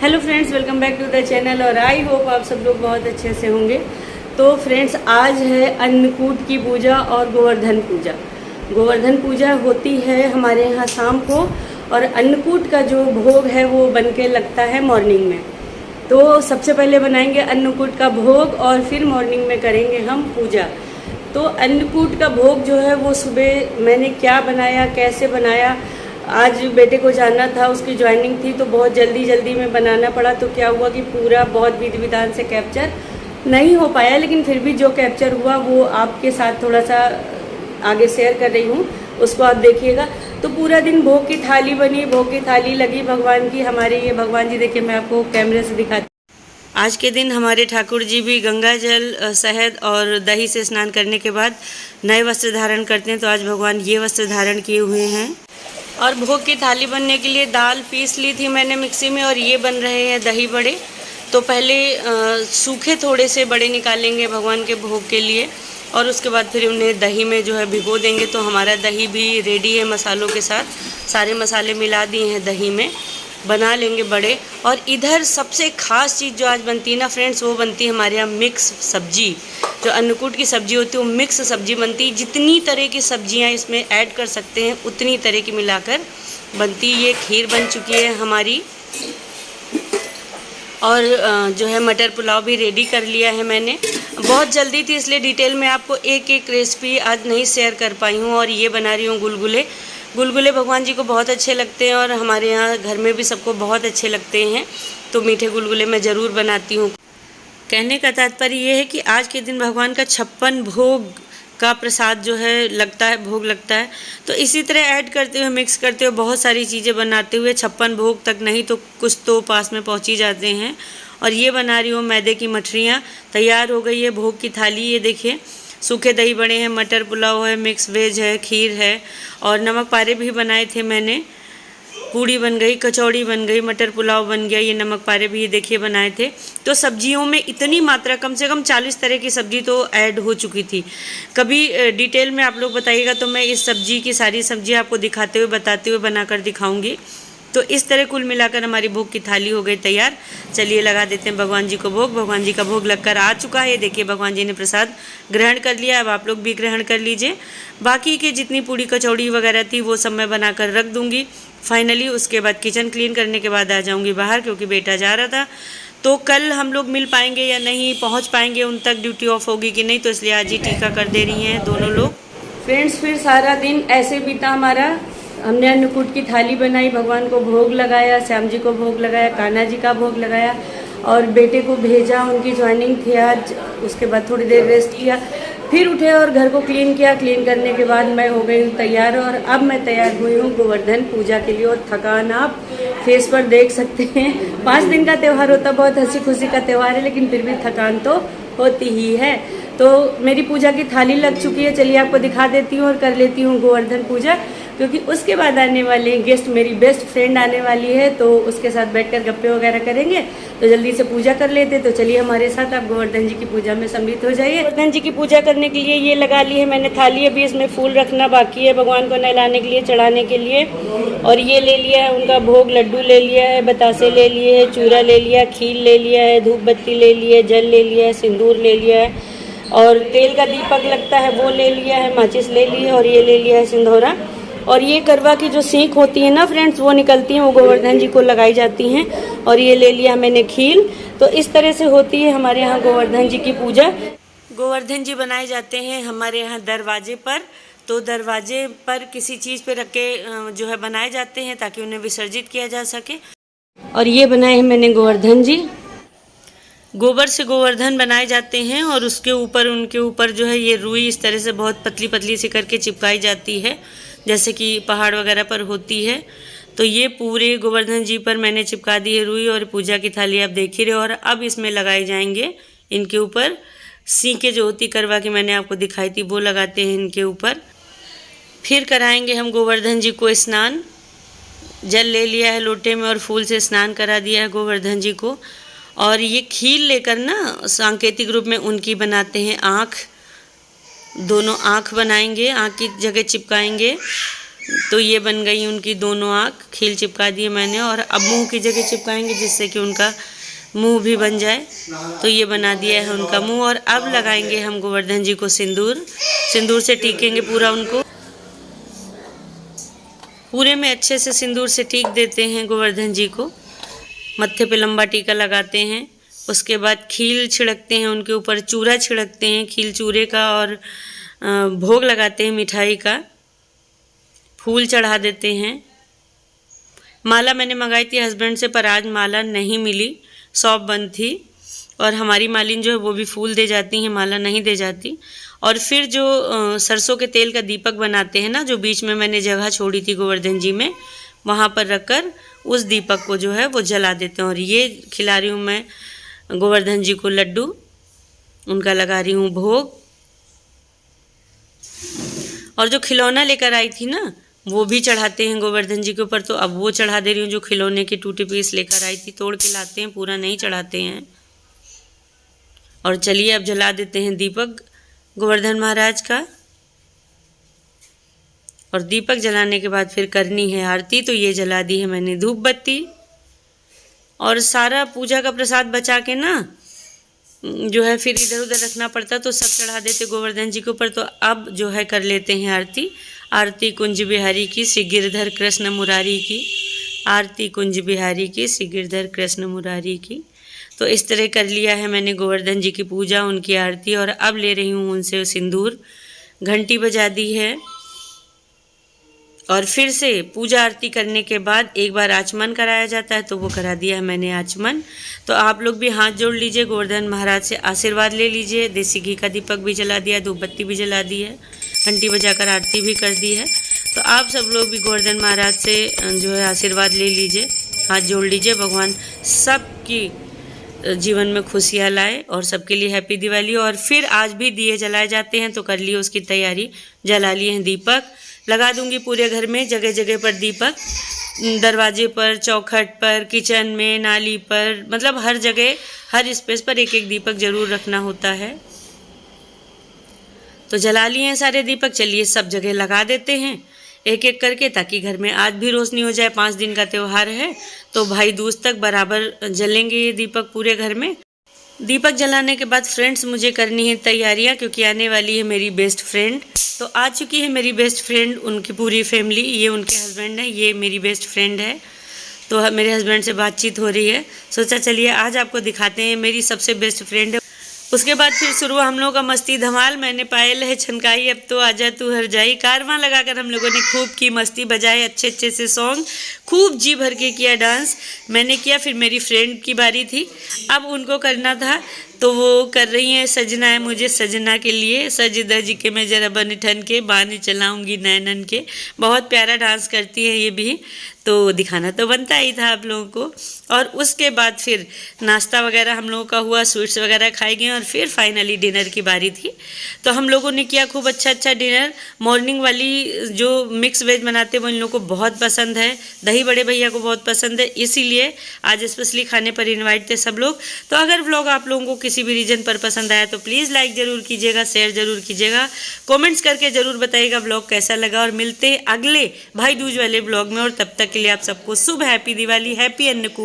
Hello friends, welcome back to the channel और I hope आप सब लोग बहुत अच्छे से होंगे। तो फ्रेंड्स, आज है अन्नकूट की पूजा और गोवर्धन पूजा। गोवर्धन पूजा होती है हमारे यहाँ शाम को और अन्नकूट का जो भोग है वो बन के लगता है मॉर्निंग में। तो सबसे पहले बनाएंगे अन्नकूट का भोग और फिर मॉर्निंग में करेंगे हम पूजा। तो अन्नकूट का भोग जो है वो सुबह मैंने क्या बनाया, कैसे बनाया, आज बेटे को जाना था, उसकी ज्वाइनिंग थी तो बहुत जल्दी में बनाना पड़ा। तो क्या हुआ कि पूरा बहुत विधि विधान से कैप्चर नहीं हो पाया, लेकिन फिर भी जो कैप्चर हुआ वो आपके साथ थोड़ा सा आगे शेयर कर रही हूँ, उसको आप देखिएगा। तो पूरा दिन भोग की थाली बनी, भोग की थाली लगी भगवान की। हमारे ये भगवान जी देखिए, मैं आपको कैमरे से दिखाती। आज के दिन हमारे ठाकुर जी भी गंगा जल, शहद और दही से स्नान करने के बाद नए वस्त्र धारण करते हैं। तो आज भगवान ये वस्त्र धारण किए हुए हैं। और भोग की थाली बनने के लिए दाल पीस ली थी मैंने मिक्सी में और ये बन रहे हैं दही बड़े। तो पहले सूखे थोड़े से बड़े निकालेंगे भगवान के भोग के लिए और उसके बाद फिर उन्हें दही में जो है भिगो देंगे। तो हमारा दही भी रेडी है मसालों के साथ, सारे मसाले मिला दिए हैं दही में, बना लेंगे बड़े। और इधर सबसे ख़ास चीज़ जो आज बनती है ना फ्रेंड्स, वो बनती है हमारे यहाँ मिक्स सब्जी। जो अन्नकूट की सब्ज़ी होती है वो मिक्स सब्ज़ी बनती है। जितनी तरह की सब्जियां इसमें ऐड कर सकते हैं उतनी तरह की मिलाकर बनती है। ये खीर बन चुकी है हमारी और जो है मटर पुलाव भी रेडी कर लिया है मैंने। बहुत जल्दी थी इसलिए डिटेल में आपको एक एक रेसिपी आज नहीं शेयर कर पाई हूँ। और ये बना रही हूँ गुलगुले। गुलगुले भगवान जी को बहुत अच्छे लगते हैं और हमारे यहाँ घर में भी सबको बहुत अच्छे लगते हैं। तो मीठे गुलगुले मैं ज़रूर बनाती हूँ। कहने का तात्पर्य ये है कि आज के दिन भगवान का 56 भोग का प्रसाद जो है लगता है, भोग लगता है। तो इसी तरह ऐड करते हुए, मिक्स करते हुए, बहुत सारी चीज़ें बनाते हुए 56 भोग तक नहीं तो कुछ तो पास में पहुँच ही जाते हैं। और ये बना रही हूँ मैदे की मठरियाँ। तैयार हो गई है भोग की थाली। ये देखिए, सूखे दही बड़े हैं, मटर पुलाव है, मिक्स वेज है, खीर है और नमक पारे भी बनाए थे मैंने। पूड़ी बन गई, कचौड़ी बन गई, मटर पुलाव बन गया, ये नमक पारे भी ये देखिए बनाए थे। तो सब्जियों में इतनी मात्रा, कम से कम 40 तरह की सब्जी तो ऐड हो चुकी थी। कभी डिटेल में आप लोग बताइएगा तो मैं इस सब्जी की सारी सब्जी आपको दिखाते हुए, बताते हुए बनाकर दिखाऊंगी। तो इस तरह कुल मिलाकर हमारी भोग की थाली हो गई तैयार। चलिए लगा देते हैं भगवान जी को भोग। भगवान जी का भोग लगकर आ चुका है। देखिए भगवान जी ने प्रसाद ग्रहण कर लिया। अब आप लोग भी ग्रहण कर लीजिए। बाकी की जितनी पूड़ी कचौड़ी वगैरह थी वो सब मैं बनाकर रख दूँगी फाइनली। उसके बाद किचन क्लीन करने के बाद आ जाऊँगी बाहर, क्योंकि बेटा जा रहा था। तो कल हम लोग मिल पाएंगे या नहीं, पहुँच पाएंगे उन तक, ड्यूटी ऑफ होगी कि नहीं, तो इसलिए आज ही टीका कर दे रही हैं दोनों लोग। फ्रेंड्स, फिर सारा दिन ऐसे बीता हमारा। हमने अन्नकूट की थाली बनाई, भगवान को भोग लगाया, श्याम जी को भोग लगाया, कान्हा जी का भोग लगाया और बेटे को भेजा। उनकी ज्वाइनिंग थी आज। उसके बाद थोड़ी देर रेस्ट किया, फिर उठे और घर को क्लीन किया। क्लीन करने के बाद मैं हो गई हूँ तैयार और अब मैं तैयार हुई हूँ गोवर्धन पूजा के लिए। और थकान आप फेस पर देख सकते हैं। 5 दिन का त्यौहार होता, बहुत हंसी खुशी का त्यौहार है, लेकिन फिर भी थकान तो होती ही है। तो मेरी पूजा की थाली लग चुकी है। चलिए आपको दिखा देती हूँ और कर लेती हूँ गोवर्धन पूजा, क्योंकि उसके बाद आने वाले गेस्ट मेरी बेस्ट फ्रेंड आने वाली है। तो उसके साथ बैठकर गप्पे वगैरह करेंगे। तो जल्दी से पूजा कर लेते। तो चलिए हमारे साथ आप गोवर्धन जी की पूजा में सम्मिलित हो जाइए। गोवर्धन जी की पूजा करने के लिए ये लगा ली है मैंने थाली। अभी इसमें फूल रखना बाकी है भगवान को नहलाने के लिए, चढ़ाने के लिए। और ये ले लिया है उनका भोग, लड्डू ले लिया है, बतासे ले लिए है, चूरा ले लिया, खीर ले लिया है, धूप बत्ती ले ली है, जल ले लिया है, सिंदूर ले लिया है और तेल का दीपक लगता है वो ले लिया है, माचिस ले ली है और ये ले लिया है सिंदूरा। और ये करवा की जो सीख होती है ना फ्रेंड्स, वो निकलती हैं, वो गोवर्धन जी को लगाई जाती हैं। और ये ले लिया मैंने खील। तो इस तरह से होती है हमारे यहाँ गोवर्धन जी की पूजा। गोवर्धन जी बनाए जाते हैं हमारे यहाँ दरवाजे पर। तो दरवाजे पर किसी चीज़ पे रख के जो है बनाए जाते हैं ताकि उन्हें विसर्जित किया जा सके। और ये बनाए हैं मैंने गोवर्धन जी। गोबर से गोवर्धन बनाए जाते हैं और उसके ऊपर, उनके ऊपर जो है ये रुई इस तरह से बहुत पतली पतली सी करके चिपकाई जाती है, जैसे कि पहाड़ वगैरह पर होती है। तो ये पूरे गोवर्धन जी पर मैंने चिपका दी है रुई। और पूजा की थाली आप देख ही रहे हो। और अब इसमें लगाए जाएंगे इनके ऊपर सीके जो होती करवा की मैंने आपको दिखाई थी, वो लगाते हैं इनके ऊपर। फिर कराएंगे हम गोवर्धन जी को स्नान। जल ले लिया है लोटे में और फूल से स्नान करा दिया है गोवर्धन जी को। और ये खीर लेकर ना सांकेतिक रूप में उनकी बनाते हैं आँख। दोनों आँख बनाएंगे, आँख की जगह चिपकाएंगे तो ये बन गई उनकी दोनों आँख, खील चिपका दिए मैंने, और अब मुंह की जगह चिपकाएंगे जिससे कि उनका मुंह भी बन जाए। तो ये बना दिया है उनका मुंह। और अब लगाएंगे हम गोवर्धन जी को सिंदूर, सिंदूर से टीकेंगे पूरा उनको, पूरे में अच्छे से सिंदूर से टीक देते हैं गोवर्धन जी को। मत्थे पे लंबा टीका लगाते हैं, उसके बाद खील छिड़कते हैं उनके ऊपर, चूरा छिड़कते हैं खील चूरे का, और भोग लगाते हैं मिठाई का, फूल चढ़ा देते हैं। माला मैंने मंगाई थी हस्बैंड से, पर आज माला नहीं मिली, शॉप बंद थी। और हमारी मालिन जो है वो भी फूल दे जाती हैं, माला नहीं दे जाती। और फिर जो सरसों के तेल का दीपक बनाते हैं ना, जो बीच में मैंने जगह छोड़ी थी गोवर्धन जी में, वहाँ पर रखकर उस दीपक को जो है वो जला देते हैं। और ये खिला रही हूँ मैं गोवर्धन जी को लड्डू, उनका लगा रही हूँ भोग। और जो खिलौना लेकर आई थी ना, वो भी चढ़ाते हैं गोवर्धन जी के ऊपर, तो अब वो चढ़ा दे रही हूँ। जो खिलौने की टूटी पीस लेकर आई थी, तोड़ के लाते हैं, पूरा नहीं चढ़ाते हैं। और चलिए अब जला देते हैं दीपक गोवर्धन महाराज का। और दीपक जलाने के बाद फिर करनी है आरती, तो ये जला दी है मैंने धूप बत्ती। और सारा पूजा का प्रसाद बचा के ना जो है फिर इधर उधर रखना पड़ता, तो सब चढ़ा देते गोवर्धन जी के ऊपर। तो अब जो है कर लेते हैं आरती। आरती कुंज बिहारी की श्री गिरधर कृष्ण मुरारी की, आरती कुंज बिहारी की श्री गिरधर कृष्ण मुरारी की। तो इस तरह कर लिया है मैंने गोवर्धन जी की पूजा, उनकी आरती। और अब ले रही हूँ उनसे सिंदूर, घंटी बजा दी है। और फिर से पूजा आरती करने के बाद एक बार आचमन कराया जाता है, तो वो करा दिया है मैंने आचमन। तो आप लोग भी हाथ जोड़ लीजिए, गोवर्धन महाराज से आशीर्वाद ले लीजिए। देसी घी का दीपक भी जला दिया, धूप बत्ती भी जला दी है, घंटी बजाकर आरती भी कर दी है। तो आप सब लोग भी गोवर्धन महाराज से जो है आशीर्वाद ले लीजिए, हाथ जोड़ लीजिए। भगवान सबकी जीवन में खुशियाँ लाए और सबके लिए हैप्पी दिवाली। और फिर आज भी दिए जलाए जाते हैं, तो कर लिए उसकी तैयारी, जला लिए हैं दीपक। लगा दूंगी पूरे घर में जगह जगह पर दीपक, दरवाजे पर, चौखट पर, किचन में, नाली पर, मतलब हर जगह हर स्पेस पर एक एक दीपक जरूर रखना होता है। तो जला लिए हैं सारे दीपक, चलिए सब जगह लगा देते हैं एक एक करके, ताकि घर में आज भी रोशनी हो जाए। 5 दिन का त्यौहार है, तो भाई दूज तक बराबर जलेंगे ये दीपक पूरे घर में। दीपक जलाने के बाद फ्रेंड्स मुझे करनी है तैयारियां, क्योंकि आने वाली है मेरी बेस्ट फ्रेंड। तो आ चुकी है मेरी बेस्ट फ्रेंड, उनकी पूरी फैमिली, ये उनके हस्बैंड है, ये मेरी बेस्ट फ्रेंड है। तो मेरे हस्बैंड से बातचीत हो रही है, सोचा चलिए आज आपको दिखाते हैं, मेरी सबसे बेस्ट फ्रेंड है। उसके बाद फिर शुरू हम लोगों का मस्ती धमाल। मैंने पायल है छनकाई, अब तो आजा तू हर जाई, कारवां लगाकर हम लोगों ने खूब की मस्ती, बजाए अच्छे अच्छे से सॉन्ग, खूब जी भर के किया डांस। मैंने किया, फिर मेरी फ्रेंड की बारी थी, अब उनको करना था। तो वो कर रही हैं सजना है मुझे सजना के लिए, सज धज के मैं जरा बन ठन के, बानी चलाऊंगी नैनन के। बहुत प्यारा डांस करती है ये भी, तो दिखाना तो बनता ही था आप लोगों को। और उसके बाद फिर नाश्ता वगैरह हम लोगों का हुआ, स्वीट्स वगैरह खाए गए, और फिर फाइनली डिनर की बारी थी। तो हम लोगों ने किया खूब अच्छा अच्छा डिनर। मॉर्निंग वाली जो मिक्स वेज बनाते हैं वो इन लोगों को बहुत पसंद है, दही बड़े भैया को बहुत पसंद है, इसीलिए आज स्पेशली खाने पर इन्वाइट थे सब लोग। तो अगर व्लॉग आप लोगों को किसी भी रीजन पर पसंद आया तो प्लीज़ लाइक ज़रूर कीजिएगा, शेयर ज़रूर कीजिएगा, कमेंट्स करके ज़रूर बताइएगा व्लॉग कैसा लगा। और मिलते हैं अगले भाई दूज वाले व्लॉग में, और तब तक के लिए आप सबको शुभ हैप्पी दिवाली, हैप्पी अन्नकूट।